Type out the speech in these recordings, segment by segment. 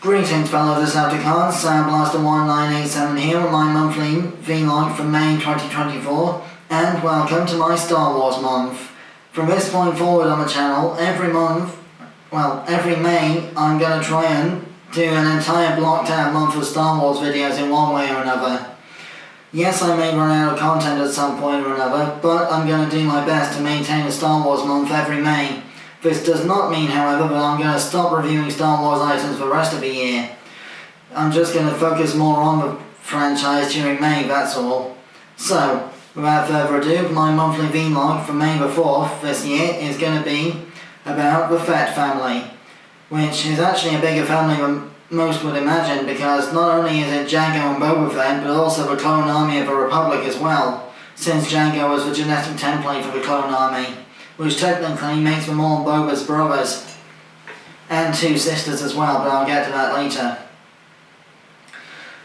Greetings fellow Decepticons, SoundBlaster1987 here with my monthly vlog for May 2024, and welcome to my Star Wars month. From this point forward on the channel, every May, I'm going to try and do an entire blocked out month of Star Wars videos in one way or another. Yes, I may run out of content at some point or another, but I'm going to do my best to maintain a Star Wars month every May. This does not mean, however, that I'm going to stop reviewing Star Wars items for the rest of the year. I'm just going to focus more on the franchise during May, that's all. So, without further ado, my monthly vlog for May the 4th this year is going to be about the Fett family, which is actually a bigger family than most would imagine, because not only is it Jango and Boba Fett, but also the clone army of the Republic as well, since Jango was the genetic template for the clone army, which technically makes them all Boba's brothers, and two sisters as well, but I'll get to that later.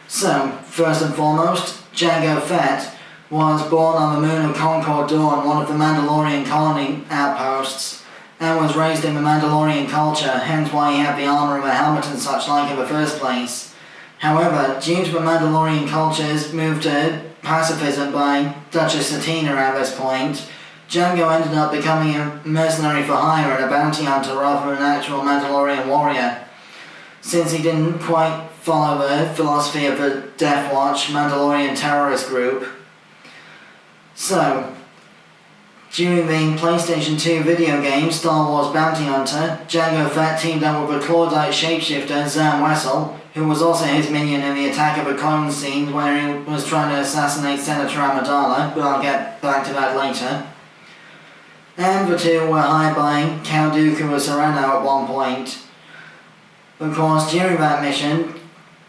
So, first and foremost, Jango Fett was born on the moon of Concord Dawn, one of the Mandalorian colony outposts, and was raised in the Mandalorian culture, hence why he had the armour and the helmet and such like in the first place. However, due to the Mandalorian culture's move to pacifism by Duchess Satina at this point, Jango ended up becoming a mercenary for hire and a bounty hunter rather than an actual Mandalorian warrior, since he didn't quite follow the philosophy of the Death Watch Mandalorian terrorist group. So, during the PlayStation 2 video game Star Wars Bounty Hunter, Jango Fett teamed up with a Clawdite shapeshifter Zam Wessel, who was also his minion in the Attack of the Clones scene where he was trying to assassinate Senator Amidala, but I'll get back to that later. And the two were hired by Count Dooku of Sereno at one point. Of course, during that mission,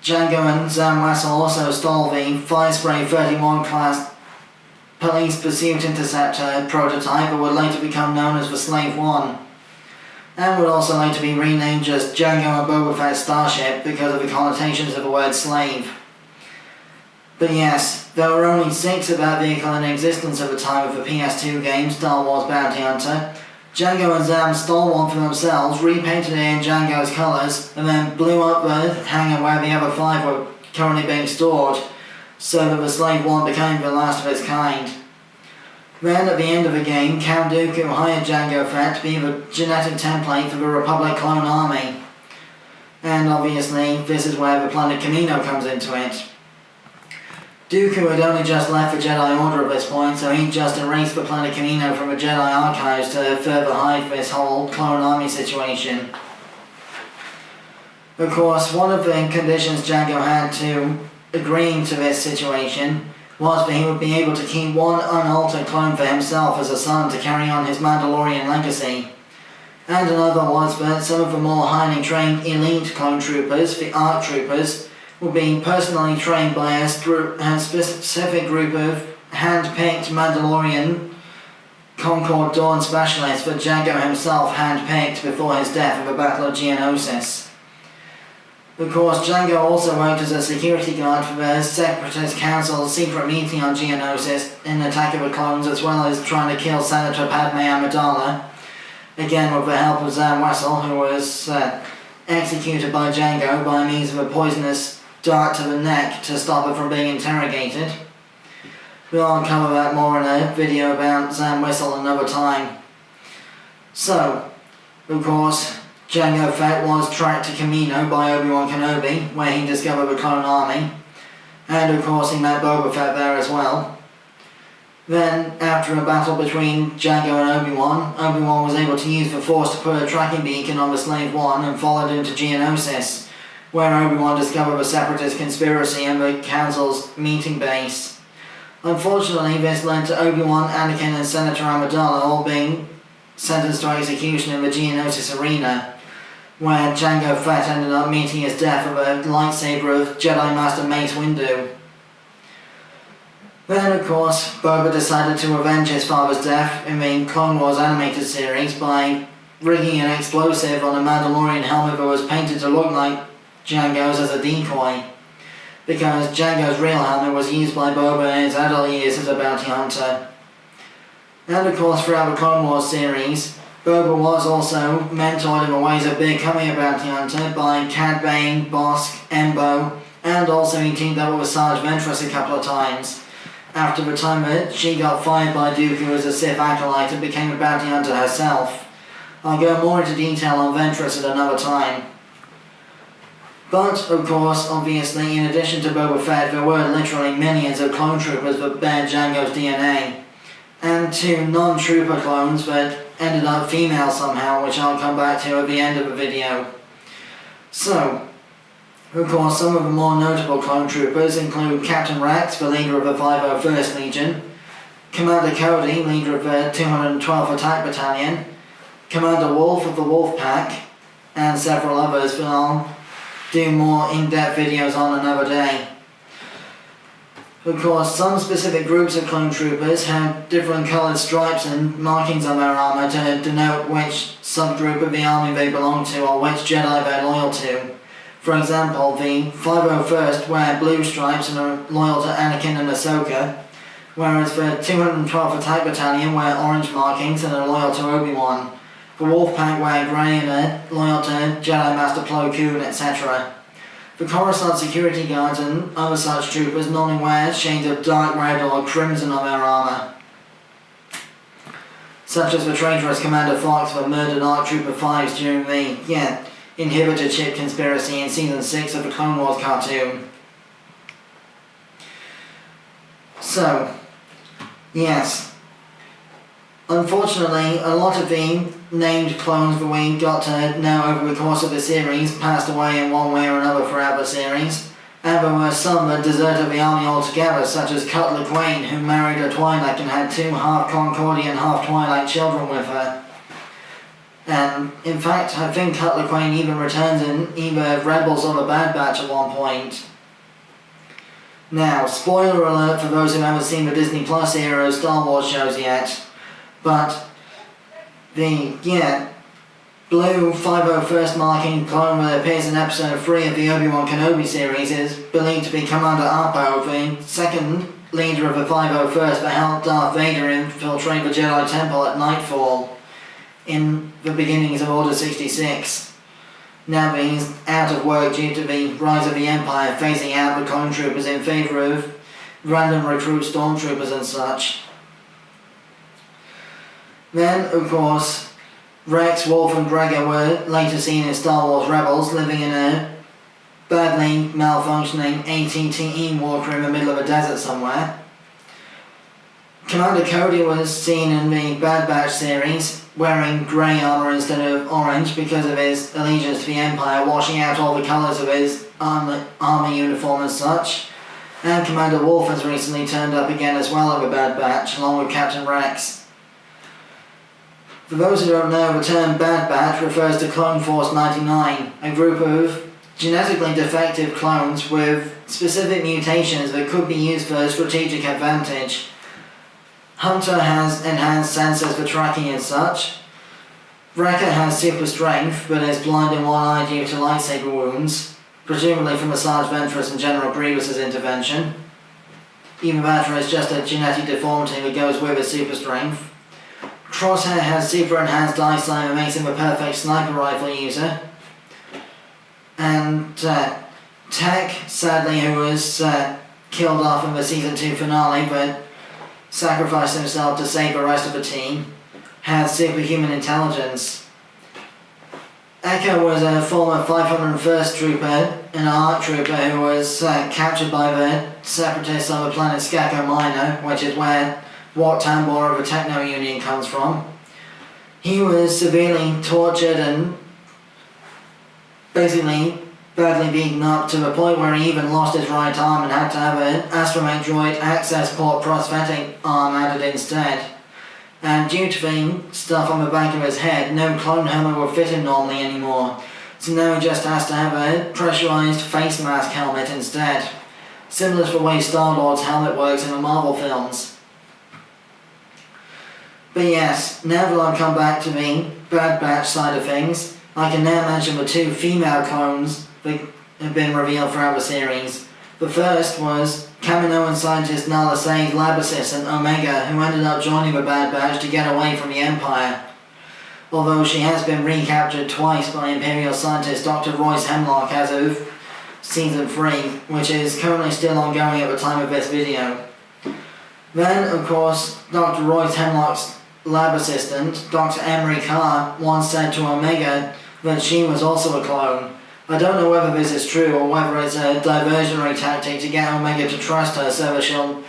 Jango and Zam Wessel also stole the Firespray 31 class Police Pursuit Interceptor prototype that would later become known as the Slave One, and would also later be renamed just Jango and Boba Fett's Starship because of the connotations of the word slave. But yes, there were only 6 of that vehicle in existence at the time of the PS2 game Star Wars Bounty Hunter. Jango and Zam stole one for themselves, repainted it in Jango's colours, and then blew up the hangar where the other 5 were currently being stored, so that the Slave One became the last of its kind. Then, at the end of the game, Count Dooku hired Jango Fett to be the genetic template for the Republic clone army. And obviously, this is where the planet Kamino comes into it. Dooku had only just left the Jedi Order at this point, so he'd just erased the planet Kamino from the Jedi archives to further hide this whole clone army situation. Of course, one of the conditions Jango had to agreeing to this situation was that he would be able to keep one unaltered clone for himself as a son to carry on his Mandalorian legacy. And another was that some of the more highly trained elite clone troopers, the ARC troopers, were being personally trained by a specific group of hand-picked Mandalorian Concord Dawn specialists that Jango himself hand-picked before his death in the Battle of Geonosis. Of course, Jango also worked as a security guard for the Separatist Council's secret meeting on Geonosis in Attack of the Clones, as well as trying to kill Senator Padme Amidala, again with the help of Zam Wessel, who was executed by Jango by means of a poisonous dart to the neck to stop her from being interrogated. We'll cover that more in a video about Zam Wessel another time. So, of course, Jango Fett was tracked to Kamino by Obi-Wan Kenobi, where he discovered the clone army, and of course he met Boba Fett there as well. Then, after a battle between Jango and Obi-Wan, Obi-Wan was able to use the Force to put a tracking beacon on the Slave One and followed him to Geonosis, where Obi-Wan discovered the Separatist conspiracy and the Council's meeting base. Unfortunately, this led to Obi-Wan, Anakin and Senator Amidala all being sentenced to execution in the Geonosis arena, where Jango Fett ended up meeting his death with a lightsaber of Jedi Master Mace Windu. Then, of course, Boba decided to avenge his father's death in the Clone Wars animated series by rigging an explosive on a Mandalorian helmet that was painted to look like Jango's as a decoy, because Jango's real helmet was used by Boba in his adult years as a bounty hunter. And of course, throughout the Clone Wars series, Boba was also mentored in the ways of becoming a bounty hunter by Cad Bane, Bosk, Embo, and also he teamed up with Sarge Ventress a couple of times. After retirement, she got fired by Dooku as a Sith acolyte and became a bounty hunter herself. I'll go more into detail on Ventress at another time. But, of course, obviously, in addition to Boba Fett, there were literally millions of clone troopers that bear Jango's DNA. And 2 non-trooper clones that ended up female somehow, which I'll come back to at the end of the video. So, of course, some of the more notable clone troopers include Captain Rex, the leader of the 501st Legion, Commander Cody, leader of the 212th Attack Battalion, Commander Wolf of the Wolf Pack, and several others that I'll do more in-depth videos on another day. Of course, some specific groups of clone troopers had different coloured stripes and markings on their armour to denote which subgroup of the army they belonged to or which Jedi they're loyal to. For example, the 501st wear blue stripes and are loyal to Anakin and Ahsoka, whereas the 212th Attack Battalion wear orange markings and are loyal to Obi-Wan. The Wolfpack wear grey and are loyal to Jedi Master Plo Koon, etc. The Coruscant security guards and other such troopers normally wear shades of dark red or crimson on their armour, such as the traitorous Commander Fox that murdered ARC Trooper 5s during the, inhibitor chip conspiracy in Season 6 of the Clone Wars cartoon. So, yes. Unfortunately, a lot of the named clones that we got to know over the course of the series passed away in one way or another throughout the series, and there were some that deserted the army altogether, such as Cutler Quain, who married a Twi'lek and had 2 half-Concordian, half-Twi'lek children with her. And, in fact, I think Cutler Quain even returns in either Rebels or the Bad Batch at one point. Now, spoiler alert for those who haven't seen the Disney Plus era of Star Wars shows yet, but the, blue 501st marking clone that appears in episode 3 of the Obi-Wan Kenobi series is believed to be Commander Appo, the second leader of the 501st that helped Darth Vader infiltrate the Jedi Temple at nightfall in the beginnings of Order 66. Now that he's out of work due to the rise of the Empire phasing out the clone troopers in favour of random recruit stormtroopers and such. Then, of course, Rex, Wolf and Gregor were later seen in Star Wars Rebels, living in a badly malfunctioning ATTE walker in the middle of a desert somewhere. Commander Cody was seen in the Bad Batch series, wearing grey armour instead of orange because of his allegiance to the Empire, washing out all the colours of his army uniform and such. And Commander Wolf has recently turned up again as well in the Bad Batch, along with Captain Rex. For those who don't know, the term Bad Batch refers to Clone Force 99, a group of genetically defective clones with specific mutations that could be used for strategic advantage. Hunter has enhanced sensors for tracking and such. Wrecker has super strength, but is blind in one eye due to lightsaber wounds, presumably from Asajj Ventress and General Grievous's intervention. Even better, it's just a genetic deformity that goes with his super strength. Crosshair has super enhanced eyesight that makes him a perfect sniper rifle user. And Tech, sadly, who was killed off in the Season 2 finale, but sacrificed himself to save the rest of the team, had superhuman intelligence. Echo was a former 501st trooper, an ARC trooper who was captured by the separatists on the planet Skako Minor, which is where Wat Tambor of the Techno Union comes from. He was severely tortured and basically badly beaten up to the point where he even lost his right arm and had to have an astromech droid access port prosthetic arm added instead. And due to the stuff on the back of his head, no clone helmet will fit him normally anymore, so now he just has to have a pressurized face mask helmet instead, similar to the way Star-Lord's helmet works in the Marvel films. But yes, now that I've come back to the Bad Batch side of things, I can now mention the 2 female clones that have been revealed throughout the series. The first was Kamino and scientist Nala Se's lab assistant Omega, who ended up joining the Bad Batch to get away from the Empire. although she has been recaptured twice by Imperial scientist Dr. Royce Hemlock as of Season 3, which is currently still ongoing at the time of this video. Then, of course, Dr. Royce Hemlock's lab assistant, Dr. Emery Carr, once said to Omega that she was also a clone. I don't know whether this is true or whether it's a diversionary tactic to get Omega to trust her so that she'll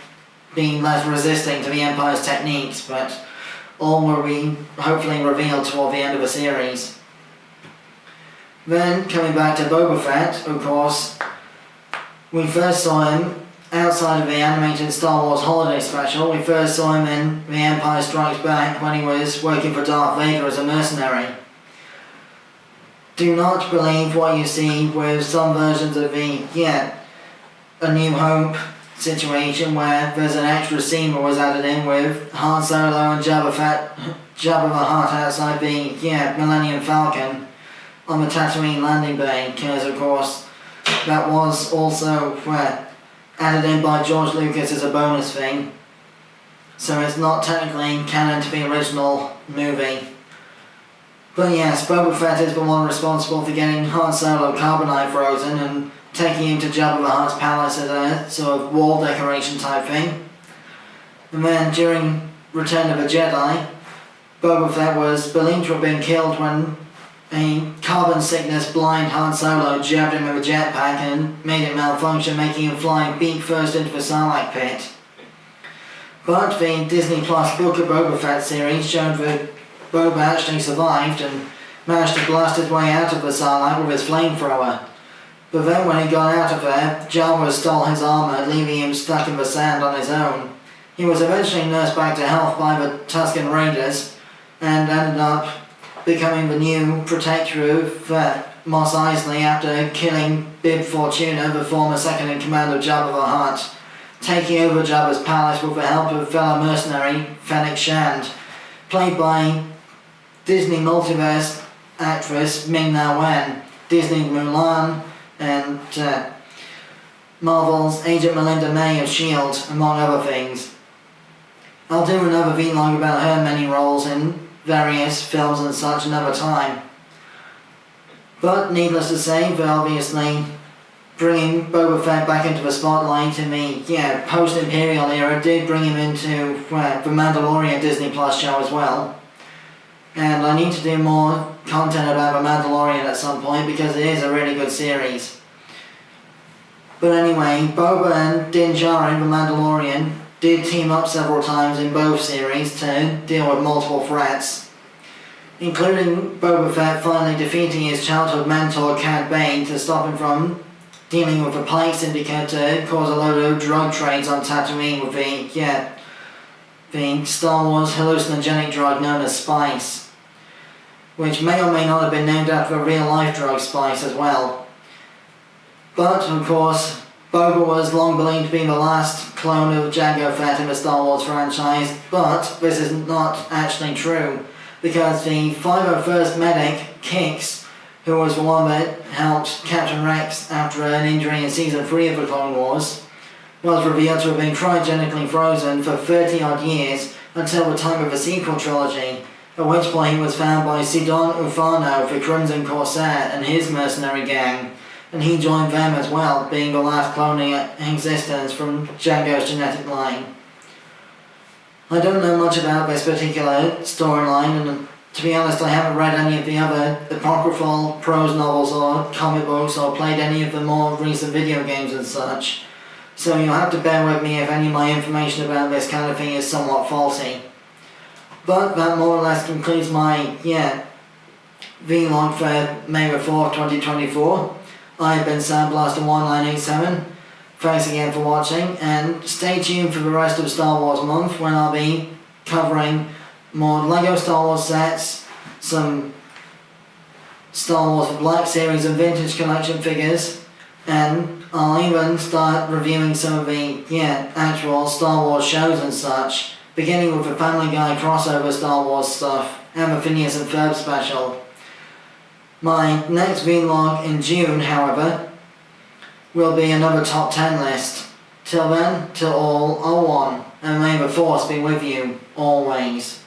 be less resisting to the Empire's techniques, but all will be hopefully revealed toward the end of the series. Then, coming back to Boba Fett, of course, we first saw him outside of the animated Star Wars Holiday Special. We first saw him in The Empire Strikes Back when he was working for Darth Vader as a mercenary. Do not believe what you see with some versions of A New Hope situation where there's an extra scene that was added in with Han Solo and Jabba the Hutt outside the Millennium Falcon on the Tatooine landing bay, because of course that was also added in by George Lucas as a bonus thing, so it's not technically canon to the original movie. But yes, Boba Fett is the one responsible for getting Han Solo carbonite frozen and taking him to Jabba the Hutt's palace as a sort of wall decoration type thing. And then during Return of the Jedi, Boba Fett was believed to have been killed when a carbon sickness blind Han Solo jabbed him with a jetpack and made it malfunction, making him fly beak first into the Sarlacc pit. But the Disney Plus Book of Boba Fett series showed that Boba actually survived and managed to blast his way out of the Sarlacc with his flamethrower. But then when he got out of there, Jango stole his armour, leaving him stuck in the sand on his own. He was eventually nursed back to health by the Tusken Raiders and ended up becoming the new protector of Mos Eisley after killing Bib Fortuna, the former second-in-command of Jabba the Hutt, taking over Jabba's palace with the help of fellow mercenary Fennec Shand, played by Disney multiverse actress Ming-Na Wen, Disney Mulan, and Marvel's Agent Melinda May of S.H.I.E.L.D., among other things. I'll do another vlog about her many roles in various films and such another time. But needless to say, they're obviously bringing Boba Fett back into the spotlight in the post-Imperial era did bring him into the Mandalorian Disney Plus show as well. And I need to do more content about the Mandalorian at some point because it is a really good series. But anyway, Boba and Din Djarin, the Mandalorian, did team up several times in both series to deal with multiple threats, including Boba Fett finally defeating his childhood mentor Cad Bane to stop him from dealing with the Plague Syndicate to cause a load of drug trades on Tatooine with the Star Wars hallucinogenic drug known as Spice, which may or may not have been named after a real-life drug Spice as well. But, of course, Boba was long believed to be the last clone of Jango Fett in the Star Wars franchise, but this is not actually true, because the 501st medic, Kix, who was the one that helped Captain Rex after an injury in Season 3 of the Clone Wars, was revealed to have been cryogenically frozen for 30-odd years until the time of the sequel trilogy, at which point he was found by Sidon Ufano, the Crimson Corsair, and his mercenary gang, and he joined them as well, being the last clone in existence from Jango's genetic line. I don't know much about this particular storyline, and to be honest, I haven't read any of the other apocryphal prose novels or comic books or played any of the more recent video games and such, so you'll have to bear with me if any of my information about this kind of thing is somewhat faulty. But that more or less concludes my, vlog for May the 4th, 2024. I have been SoundBlaster1987. Thanks again for watching, and stay tuned for the rest of Star Wars month when I'll be covering more LEGO Star Wars sets, some Star Wars Black Series and Vintage Collection figures, and I'll even start reviewing some of the, actual Star Wars shows and such, beginning with the Family Guy crossover Star Wars stuff and the Phineas and Ferb special. My next vlog in June, however, will be another top 10 list. Till then, till all are one, and may the Force be with you always.